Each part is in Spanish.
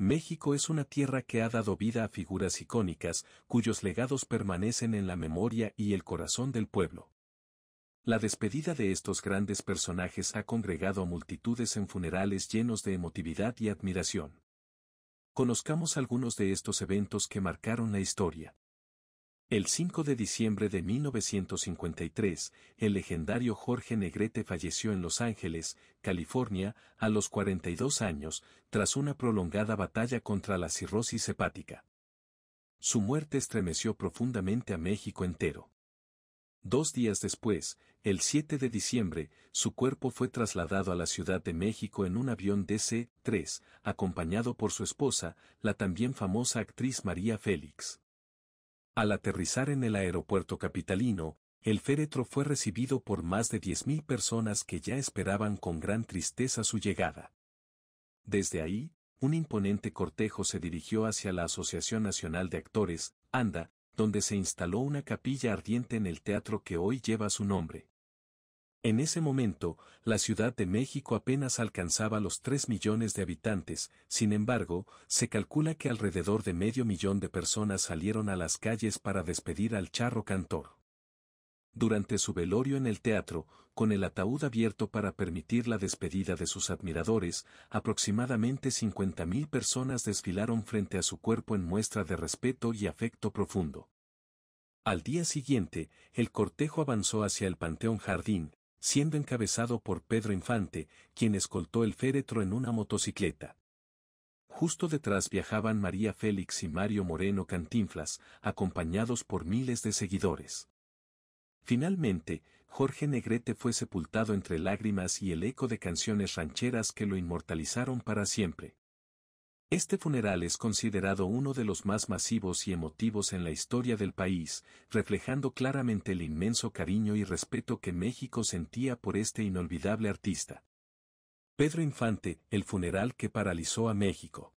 México es una tierra que ha dado vida a figuras icónicas, cuyos legados permanecen en la memoria y el corazón del pueblo. La despedida de estos grandes personajes ha congregado a multitudes en funerales llenos de emotividad y admiración. Conozcamos algunos de estos eventos que marcaron la historia. El 5 de diciembre de 1953, el legendario Jorge Negrete falleció en Los Ángeles, California, a los 42 años, tras una prolongada batalla contra la cirrosis hepática. Su muerte estremeció profundamente a México entero. 2 días después, el 7 de diciembre, su cuerpo fue trasladado a la Ciudad de México en un avión DC-3, acompañado por su esposa, la también famosa actriz María Félix. Al aterrizar en el aeropuerto capitalino, el féretro fue recibido por más de 10.000 personas que ya esperaban con gran tristeza su llegada. Desde ahí, un imponente cortejo se dirigió hacia la Asociación Nacional de Actores, ANDA, donde se instaló una capilla ardiente en el teatro que hoy lleva su nombre. En ese momento, la Ciudad de México apenas alcanzaba los 3 millones de habitantes, sin embargo, se calcula que alrededor de 500.000 de personas salieron a las calles para despedir al charro cantor. Durante su velorio en el teatro, con el ataúd abierto para permitir la despedida de sus admiradores, aproximadamente 50.000 personas desfilaron frente a su cuerpo en muestra de respeto y afecto profundo. Al día siguiente, el cortejo avanzó hacia el Panteón Jardín, siendo encabezado por Pedro Infante, quien escoltó el féretro en una motocicleta. Justo detrás viajaban María Félix y Mario Moreno Cantinflas, acompañados por miles de seguidores. Finalmente, Jorge Negrete fue sepultado entre lágrimas y el eco de canciones rancheras que lo inmortalizaron para siempre. Este funeral es considerado uno de los más masivos y emotivos en la historia del país, reflejando claramente el inmenso cariño y respeto que México sentía por este inolvidable artista. Pedro Infante, el funeral que paralizó a México.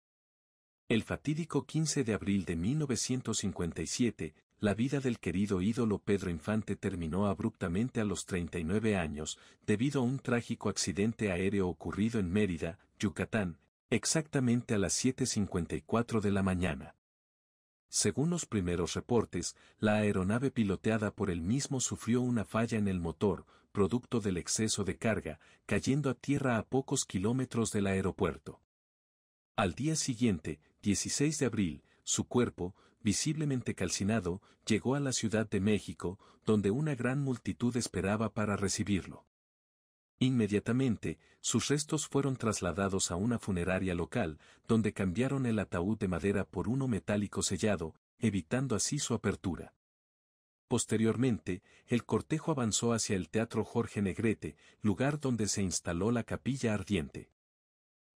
El fatídico 15 de abril de 1957, la vida del querido ídolo Pedro Infante terminó abruptamente a los 39 años, debido a un trágico accidente aéreo ocurrido en Mérida, Yucatán, exactamente a las 7:54 de la mañana. Según los primeros reportes, la aeronave piloteada por él mismo sufrió una falla en el motor, producto del exceso de carga, cayendo a tierra a pocos kilómetros del aeropuerto. Al día siguiente, 16 de abril, su cuerpo, visiblemente calcinado, llegó a la Ciudad de México, donde una gran multitud esperaba para recibirlo. Inmediatamente, sus restos fueron trasladados a una funeraria local, donde cambiaron el ataúd de madera por uno metálico sellado, evitando así su apertura. Posteriormente, el cortejo avanzó hacia el Teatro Jorge Negrete, lugar donde se instaló la capilla ardiente.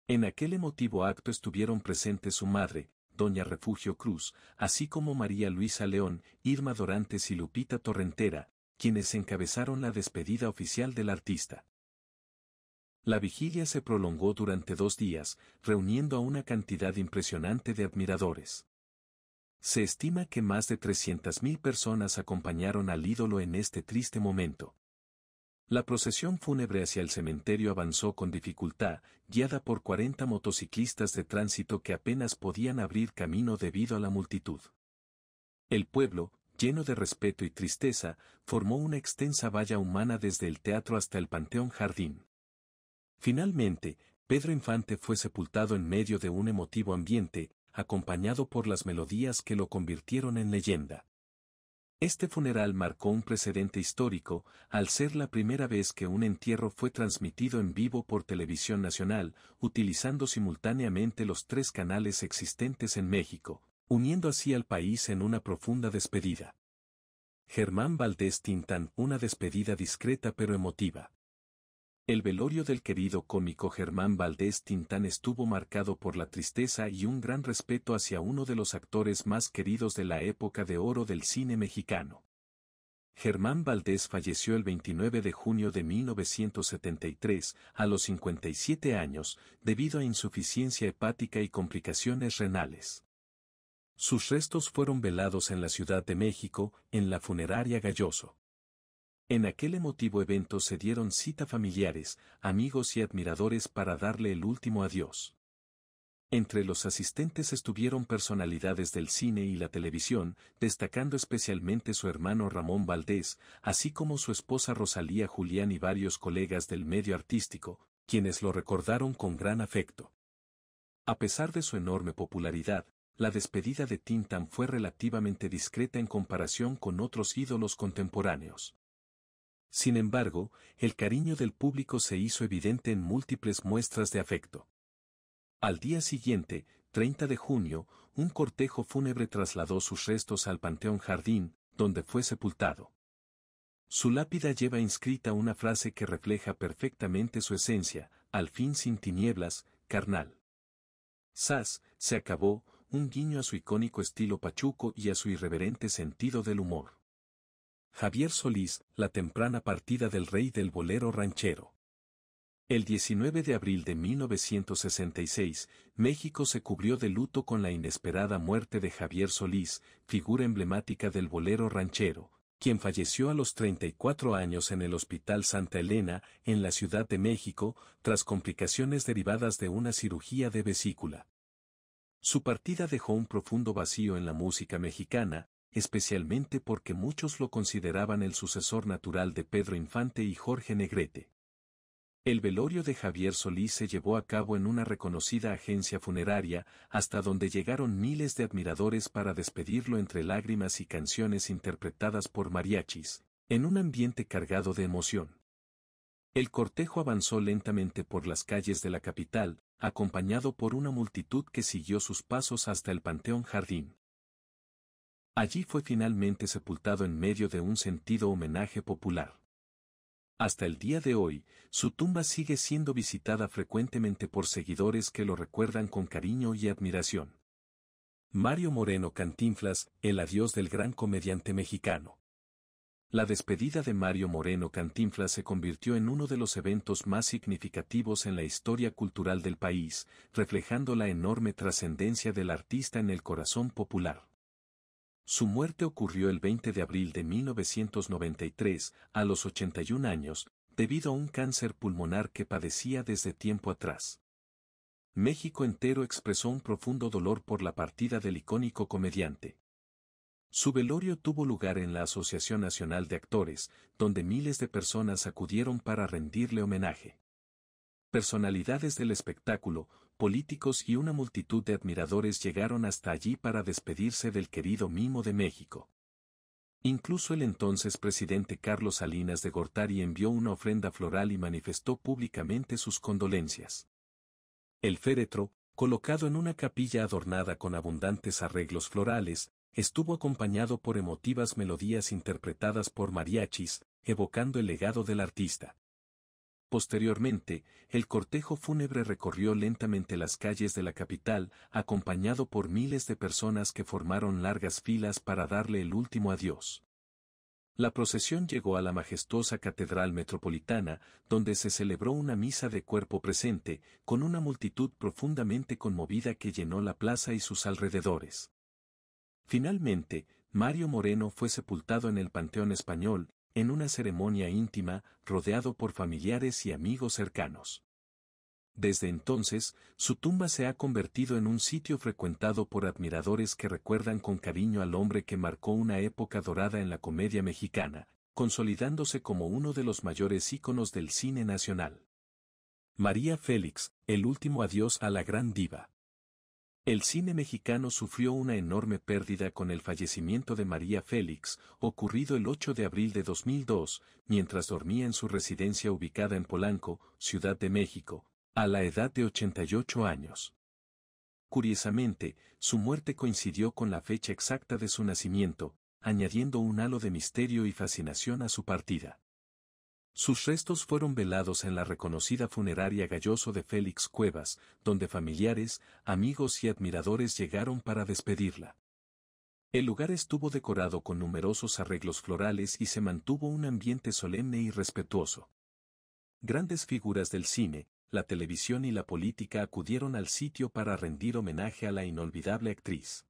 En aquel emotivo acto estuvieron presentes su madre, doña Refugio Cruz, así como María Luisa León, Irma Dorantes y Lupita Torrentera, quienes encabezaron la despedida oficial del artista. La vigilia se prolongó durante 2 días, reuniendo a una cantidad impresionante de admiradores. Se estima que más de 300.000 personas acompañaron al ídolo en este triste momento. La procesión fúnebre hacia el cementerio avanzó con dificultad, guiada por 40 motociclistas de tránsito que apenas podían abrir camino debido a la multitud. El pueblo, lleno de respeto y tristeza, formó una extensa valla humana desde el teatro hasta el Panteón Jardín. Finalmente, Pedro Infante fue sepultado en medio de un emotivo ambiente, acompañado por las melodías que lo convirtieron en leyenda. Este funeral marcó un precedente histórico, al ser la primera vez que un entierro fue transmitido en vivo por Televisión Nacional, utilizando simultáneamente los 3 canales existentes en México, uniendo así al país en una profunda despedida. Germán Valdés Tintán, una despedida discreta pero emotiva. El velorio del querido cómico Germán Valdés Tintán estuvo marcado por la tristeza y un gran respeto hacia uno de los actores más queridos de la época de oro del cine mexicano. Germán Valdés falleció el 29 de junio de 1973, a los 57 años, debido a insuficiencia hepática y complicaciones renales. Sus restos fueron velados en la Ciudad de México, en la funeraria Galloso. En aquel emotivo evento se dieron cita familiares, amigos y admiradores para darle el último adiós. Entre los asistentes estuvieron personalidades del cine y la televisión, destacando especialmente su hermano Ramón Valdés, así como su esposa Rosalía Julián y varios colegas del medio artístico, quienes lo recordaron con gran afecto. A pesar de su enorme popularidad, la despedida de Tintam fue relativamente discreta en comparación con otros ídolos contemporáneos. Sin embargo, el cariño del público se hizo evidente en múltiples muestras de afecto. Al día siguiente, 30 de junio, un cortejo fúnebre trasladó sus restos al Panteón Jardín, donde fue sepultado. Su lápida lleva inscrita una frase que refleja perfectamente su esencia: al fin sin tinieblas, carnal. Se acabó, un guiño a su icónico estilo pachuco y a su irreverente sentido del humor. Javier Solís, la temprana partida del rey del bolero ranchero. El 19 de abril de 1966, México se cubrió de luto con la inesperada muerte de Javier Solís, figura emblemática del bolero ranchero, quien falleció a los 34 años en el Hospital Santa Elena, en la Ciudad de México, tras complicaciones derivadas de una cirugía de vesícula. Su partida dejó un profundo vacío en la música mexicana, especialmente porque muchos lo consideraban el sucesor natural de Pedro Infante y Jorge Negrete. El velorio de Javier Solís se llevó a cabo en una reconocida agencia funeraria, hasta donde llegaron miles de admiradores para despedirlo entre lágrimas y canciones interpretadas por mariachis, en un ambiente cargado de emoción. El cortejo avanzó lentamente por las calles de la capital, acompañado por una multitud que siguió sus pasos hasta el Panteón Jardín. Allí fue finalmente sepultado en medio de un sentido homenaje popular. Hasta el día de hoy, su tumba sigue siendo visitada frecuentemente por seguidores que lo recuerdan con cariño y admiración. Mario Moreno Cantinflas, el adiós del gran comediante mexicano. La despedida de Mario Moreno Cantinflas se convirtió en uno de los eventos más significativos en la historia cultural del país, reflejando la enorme trascendencia del artista en el corazón popular. Su muerte ocurrió el 20 de abril de 1993, a los 81 años, debido a un cáncer pulmonar que padecía desde tiempo atrás. México entero expresó un profundo dolor por la partida del icónico comediante. Su velorio tuvo lugar en la Asociación Nacional de Actores, donde miles de personas acudieron para rendirle homenaje. Personalidades del espectáculo, políticos y una multitud de admiradores llegaron hasta allí para despedirse del querido mimo de México. Incluso el entonces presidente Carlos Salinas de Gortari envió una ofrenda floral y manifestó públicamente sus condolencias. El féretro, colocado en una capilla adornada con abundantes arreglos florales, estuvo acompañado por emotivas melodías interpretadas por mariachis, evocando el legado del artista. Posteriormente, el cortejo fúnebre recorrió lentamente las calles de la capital, acompañado por miles de personas que formaron largas filas para darle el último adiós. La procesión llegó a la majestuosa Catedral Metropolitana, donde se celebró una misa de cuerpo presente, con una multitud profundamente conmovida que llenó la plaza y sus alrededores. Finalmente, Mario Moreno fue sepultado en el Panteón Español, en una ceremonia íntima, rodeado por familiares y amigos cercanos. Desde entonces, su tumba se ha convertido en un sitio frecuentado por admiradores que recuerdan con cariño al hombre que marcó una época dorada en la comedia mexicana, consolidándose como uno de los mayores íconos del cine nacional. María Félix, el último adiós a la gran diva. El cine mexicano sufrió una enorme pérdida con el fallecimiento de María Félix, ocurrido el 8 de abril de 2002, mientras dormía en su residencia ubicada en Polanco, Ciudad de México, a la edad de 88 años. Curiosamente, su muerte coincidió con la fecha exacta de su nacimiento, añadiendo un halo de misterio y fascinación a su partida. Sus restos fueron velados en la reconocida funeraria Galloso de Félix Cuevas, donde familiares, amigos y admiradores llegaron para despedirla. El lugar estuvo decorado con numerosos arreglos florales y se mantuvo un ambiente solemne y respetuoso. Grandes figuras del cine, la televisión y la política acudieron al sitio para rendir homenaje a la inolvidable actriz.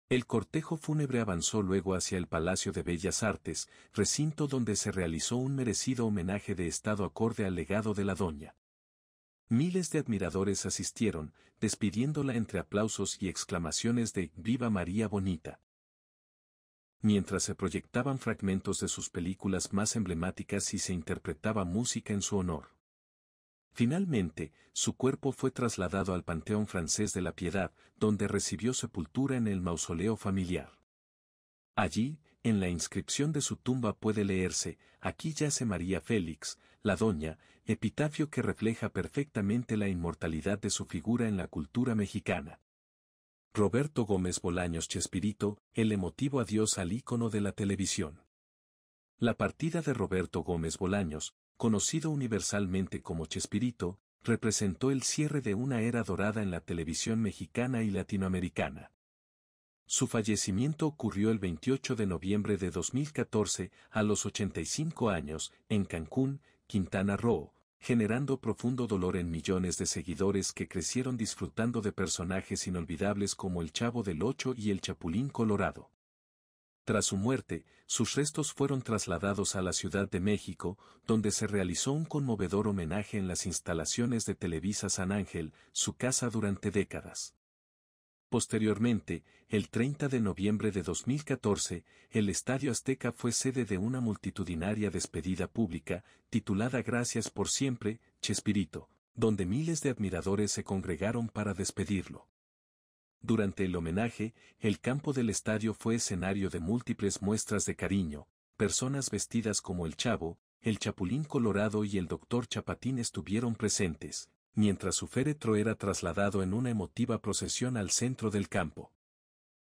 El cortejo fúnebre avanzó luego hacia el Palacio de Bellas Artes, recinto donde se realizó un merecido homenaje de estado acorde al legado de la doña. Miles de admiradores asistieron, despidiéndola entre aplausos y exclamaciones de «¡Viva María Bonita!». Mientras se proyectaban fragmentos de sus películas más emblemáticas y se interpretaba música en su honor. Finalmente, su cuerpo fue trasladado al Panteón Francés de la Piedad, donde recibió sepultura en el mausoleo familiar. Allí, en la inscripción de su tumba puede leerse, «Aquí yace María Félix, la doña», epitafio que refleja perfectamente la inmortalidad de su figura en la cultura mexicana. Roberto Gómez Bolaños Chespirito, el emotivo adiós al ícono de la televisión. La partida de Roberto Gómez Bolaños, conocido universalmente como Chespirito, representó el cierre de una era dorada en la televisión mexicana y latinoamericana. Su fallecimiento ocurrió el 28 de noviembre de 2014, a los 85 años, en Cancún, Quintana Roo, generando profundo dolor en millones de seguidores que crecieron disfrutando de personajes inolvidables como el Chavo del Ocho y el Chapulín Colorado. Tras su muerte, sus restos fueron trasladados a la Ciudad de México, donde se realizó un conmovedor homenaje en las instalaciones de Televisa San Ángel, su casa durante décadas. Posteriormente, el 30 de noviembre de 2014, el Estadio Azteca fue sede de una multitudinaria despedida pública, titulada Gracias por siempre, Chespirito, donde miles de admiradores se congregaron para despedirlo. Durante el homenaje, el campo del estadio fue escenario de múltiples muestras de cariño, personas vestidas como el Chavo, el Chapulín Colorado y el Dr. Chapatín estuvieron presentes, mientras su féretro era trasladado en una emotiva procesión al centro del campo.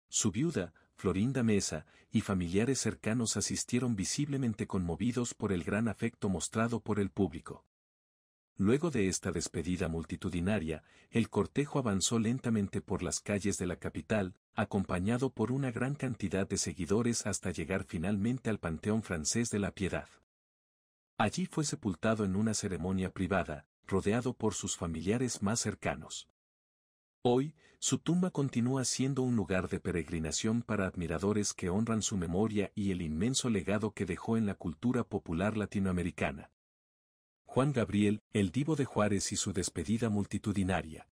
Su viuda, Florinda Mesa, y familiares cercanos asistieron visiblemente conmovidos por el gran afecto mostrado por el público. Luego de esta despedida multitudinaria, el cortejo avanzó lentamente por las calles de la capital, acompañado por una gran cantidad de seguidores hasta llegar finalmente al Panteón Francés de la Piedad. Allí fue sepultado en una ceremonia privada, rodeado por sus familiares más cercanos. Hoy, su tumba continúa siendo un lugar de peregrinación para admiradores que honran su memoria y el inmenso legado que dejó en la cultura popular latinoamericana. Juan Gabriel, el Divo de Juárez y su despedida multitudinaria.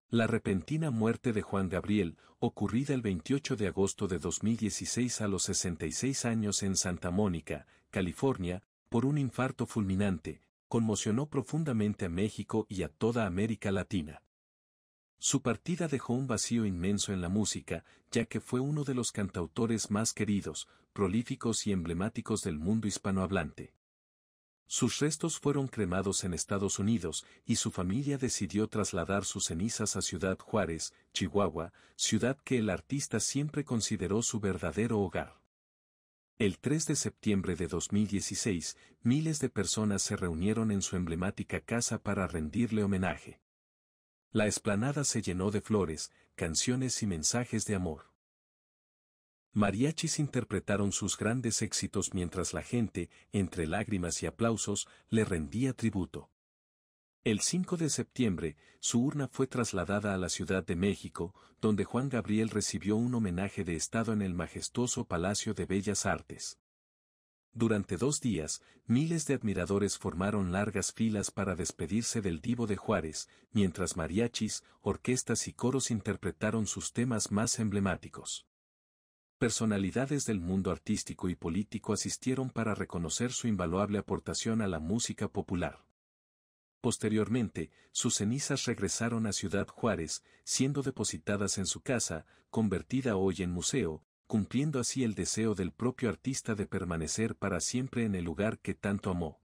La repentina muerte de Juan Gabriel, ocurrida el 28 de agosto de 2016 a los 66 años en Santa Mónica, California, por un infarto fulminante, conmocionó profundamente a México y a toda América Latina. Su partida dejó un vacío inmenso en la música, ya que fue uno de los cantautores más queridos, prolíficos y emblemáticos del mundo hispanohablante. Sus restos fueron cremados en Estados Unidos y su familia decidió trasladar sus cenizas a Ciudad Juárez, Chihuahua, ciudad que el artista siempre consideró su verdadero hogar. El 3 de septiembre de 2016, miles de personas se reunieron en su emblemática casa para rendirle homenaje. La explanada se llenó de flores, canciones y mensajes de amor. Mariachis interpretaron sus grandes éxitos mientras la gente, entre lágrimas y aplausos, le rendía tributo. El 5 de septiembre, su urna fue trasladada a la Ciudad de México, donde Juan Gabriel recibió un homenaje de estado en el majestuoso Palacio de Bellas Artes. Durante 2 días, miles de admiradores formaron largas filas para despedirse del Divo de Juárez, mientras mariachis, orquestas y coros interpretaron sus temas más emblemáticos. Personalidades del mundo artístico y político asistieron para reconocer su invaluable aportación a la música popular. Posteriormente, sus cenizas regresaron a Ciudad Juárez, siendo depositadas en su casa, convertida hoy en museo, cumpliendo así el deseo del propio artista de permanecer para siempre en el lugar que tanto amó.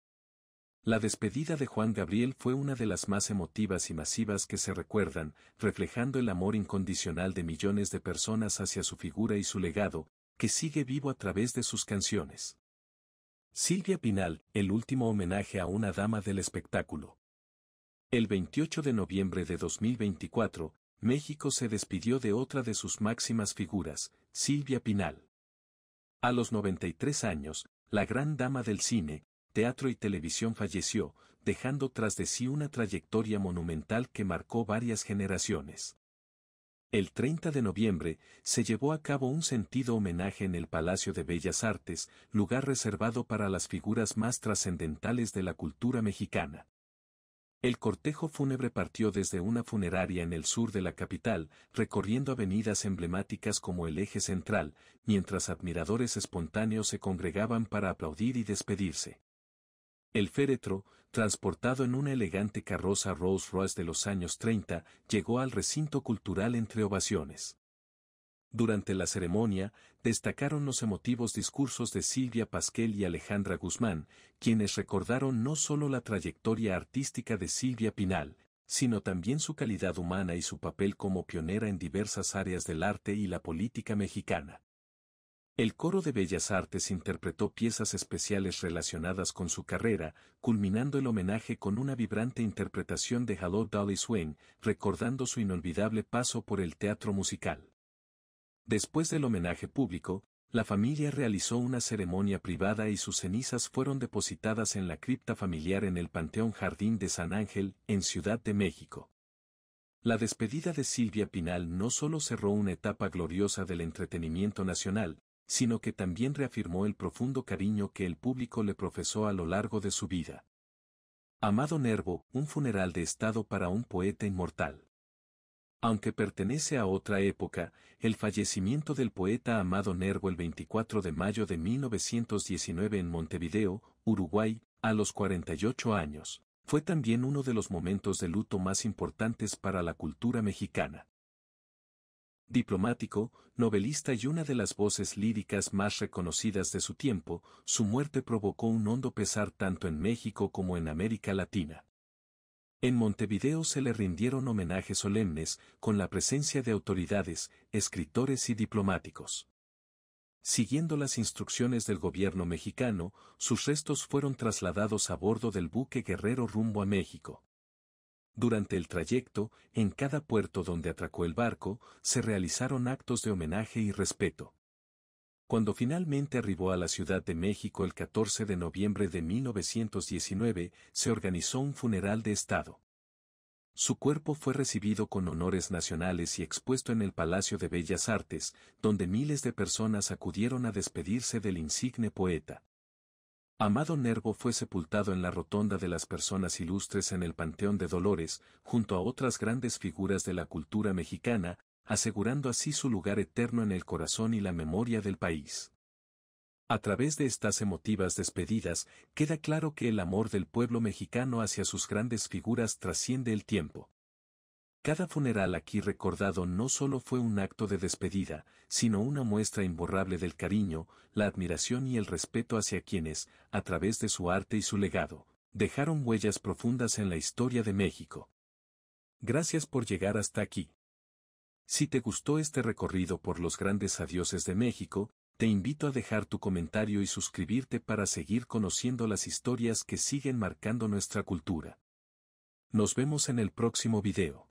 La despedida de Juan Gabriel fue una de las más emotivas y masivas que se recuerdan, reflejando el amor incondicional de millones de personas hacia su figura y su legado, que sigue vivo a través de sus canciones. Silvia Pinal, el último homenaje a una dama del espectáculo. El 28 de noviembre de 2024, México se despidió de otra de sus máximas figuras, Silvia Pinal. A los 93 años, la gran dama del cine, teatro y televisión falleció, dejando tras de sí una trayectoria monumental que marcó varias generaciones. El 30 de noviembre, se llevó a cabo un sentido homenaje en el Palacio de Bellas Artes, lugar reservado para las figuras más trascendentales de la cultura mexicana. El cortejo fúnebre partió desde una funeraria en el sur de la capital, recorriendo avenidas emblemáticas como el Eje Central, mientras admiradores espontáneos se congregaban para aplaudir y despedirse. El féretro, transportado en una elegante carroza Rolls Royce de los años 30, llegó al recinto cultural entre ovaciones. Durante la ceremonia, destacaron los emotivos discursos de Silvia Pasquel y Alejandra Guzmán, quienes recordaron no solo la trayectoria artística de Silvia Pinal, sino también su calidad humana y su papel como pionera en diversas áreas del arte y la política mexicana. El Coro de Bellas Artes interpretó piezas especiales relacionadas con su carrera, culminando el homenaje con una vibrante interpretación de Hello Dolly Swain, recordando su inolvidable paso por el teatro musical. Después del homenaje público, la familia realizó una ceremonia privada y sus cenizas fueron depositadas en la cripta familiar en el Panteón Jardín de San Ángel, en Ciudad de México. La despedida de Silvia Pinal no solo cerró una etapa gloriosa del entretenimiento nacional, sino que también reafirmó el profundo cariño que el público le profesó a lo largo de su vida. Amado Nervo, un funeral de estado para un poeta inmortal. Aunque pertenece a otra época, el fallecimiento del poeta Amado Nervo el 24 de mayo de 1919 en Montevideo, Uruguay, a los 48 años, fue también uno de los momentos de luto más importantes para la cultura mexicana. Diplomático, novelista y una de las voces líricas más reconocidas de su tiempo, su muerte provocó un hondo pesar tanto en México como en América Latina. En Montevideo se le rindieron homenajes solemnes, con la presencia de autoridades, escritores y diplomáticos. Siguiendo las instrucciones del gobierno mexicano, sus restos fueron trasladados a bordo del buque Guerrero rumbo a México. Durante el trayecto, en cada puerto donde atracó el barco, se realizaron actos de homenaje y respeto. Cuando finalmente arribó a la Ciudad de México el 14 de noviembre de 1919, se organizó un funeral de Estado. Su cuerpo fue recibido con honores nacionales y expuesto en el Palacio de Bellas Artes, donde miles de personas acudieron a despedirse del insigne poeta. Amado Nervo fue sepultado en la Rotonda de las Personas Ilustres en el Panteón de Dolores, junto a otras grandes figuras de la cultura mexicana, asegurando así su lugar eterno en el corazón y la memoria del país. A través de estas emotivas despedidas, queda claro que el amor del pueblo mexicano hacia sus grandes figuras trasciende el tiempo. Cada funeral aquí recordado no solo fue un acto de despedida, sino una muestra imborrable del cariño, la admiración y el respeto hacia quienes, a través de su arte y su legado, dejaron huellas profundas en la historia de México. Gracias por llegar hasta aquí. Si te gustó este recorrido por los grandes adioses de México, te invito a dejar tu comentario y suscribirte para seguir conociendo las historias que siguen marcando nuestra cultura. Nos vemos en el próximo video.